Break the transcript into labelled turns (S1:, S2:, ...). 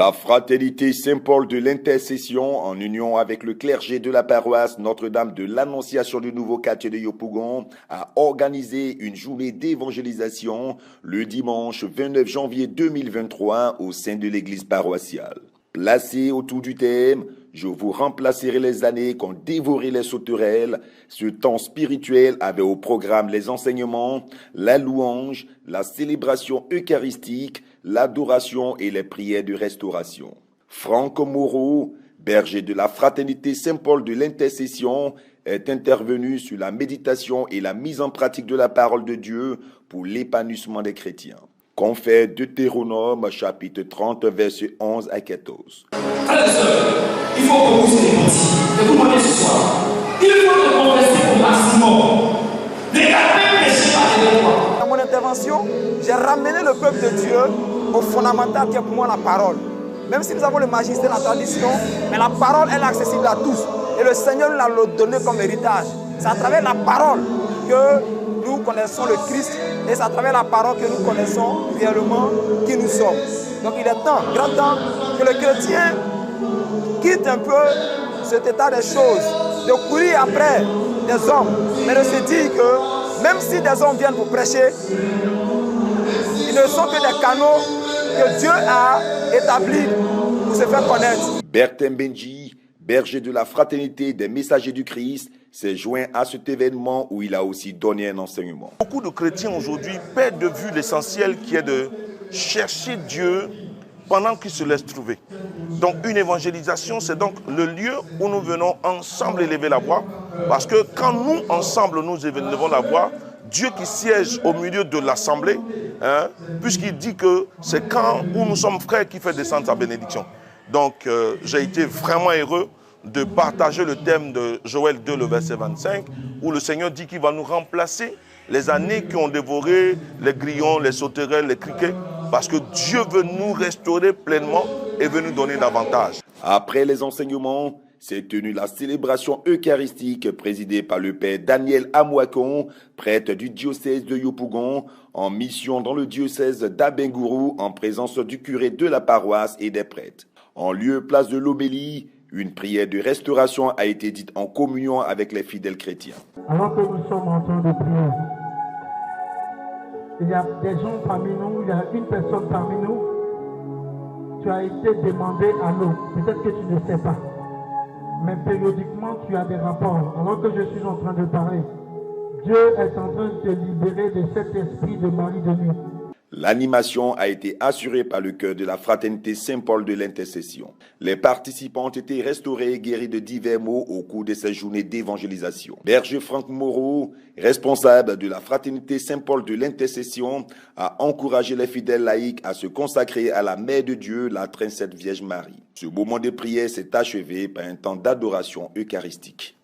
S1: La fraternité Saint-Paul de l'Intercession, en union avec le clergé de la paroisse Notre-Dame de l'Annonciation du nouveau quartier de Yopougon, a organisé une journée d'évangélisation le dimanche 29 janvier 2023 au sein de l'église paroissiale. Placé autour du thème « Je vous remplacerai les années qu'ont dévoré les sauterelles », ce temps spirituel avait au programme les enseignements, la louange, la célébration eucharistique, l'adoration et les prières de restauration. Franck Moreau, berger de la fraternité Saint-Paul de l'Intercession, est intervenu sur la méditation et la mise en pratique de la parole de Dieu pour l'épanouissement des chrétiens. Confère Deutéronome, chapitre 30, versets 11 à 14.
S2: Frères et sœurs, il faut que vous soyez petits. Et vous demandez ce soir, il faut te convertir au maximum. Ne gardez péché pas de toi.
S3: Dans mon intervention, j'ai ramené le peuple de Dieu au fondamental qui est pour moi la parole. Même si nous avons le magistère, la tradition, mais la parole elle est accessible à tous. Et le Seigneur nous l'a donné comme héritage. C'est à travers la parole que nous connaissons le Christ et c'est à travers la parole que nous connaissons réellement qui nous sommes. Donc il est temps, grand temps, que le chrétien quitte un peu cet état des choses, de courir après des hommes, mais de se dire que même si des hommes viennent pour prêcher, ils ne sont que des canaux que Dieu a établis pour se faire connaître.
S1: Bertin Benji, berger de la fraternité des messagers du Christ, s'est joint à cet événement où il a aussi donné un enseignement.
S4: Beaucoup de chrétiens aujourd'hui perdent de vue l'essentiel qui est de chercher Dieu pendant qu'il se laisse trouver. Donc une évangélisation, c'est donc le lieu où nous venons ensemble élever la voix. Parce que quand nous, ensemble, nous élevons la voix, Dieu qui siège au milieu de l'assemblée, puisqu'il dit que c'est quand où nous sommes frères qui fait descendre sa bénédiction. Donc j'ai été vraiment heureux de partager le thème de Joël 2, le verset 25, où le Seigneur dit qu'il va nous remplacer les années qui ont dévoré les grillons, les sauterelles, les criquets, parce que Dieu veut nous restaurer pleinement et veut nous donner davantage.
S1: Après les enseignements, s'est tenue la célébration eucharistique présidée par le père Daniel Amouakon, prêtre du diocèse de Yopougon, en mission dans le diocèse d'Abengourou, en présence du curé de la paroisse et des prêtres. En lieu place de l'homélie, une prière de restauration a été dite en communion avec les fidèles chrétiens.
S5: Alors que nous sommes en train de prier, il y a des gens parmi nous, il y a une personne parmi nous, tu as été demandé à l'eau. Peut-être que tu ne sais pas, mais périodiquement tu as des rapports. Alors que je suis en train de parler, Dieu est en train de te libérer de cet esprit de mari de nuit.
S1: L'animation a été assurée par le chœur de la fraternité Saint-Paul de l'Intercession. Les participants ont été restaurés et guéris de divers maux au cours de ces journées d'évangélisation. Berger Franck Moreau, responsable de la fraternité Saint-Paul de l'Intercession, a encouragé les fidèles laïcs à se consacrer à la Mère de Dieu, la très sainte Vierge Marie. Ce moment de prière s'est achevé par un temps d'adoration eucharistique.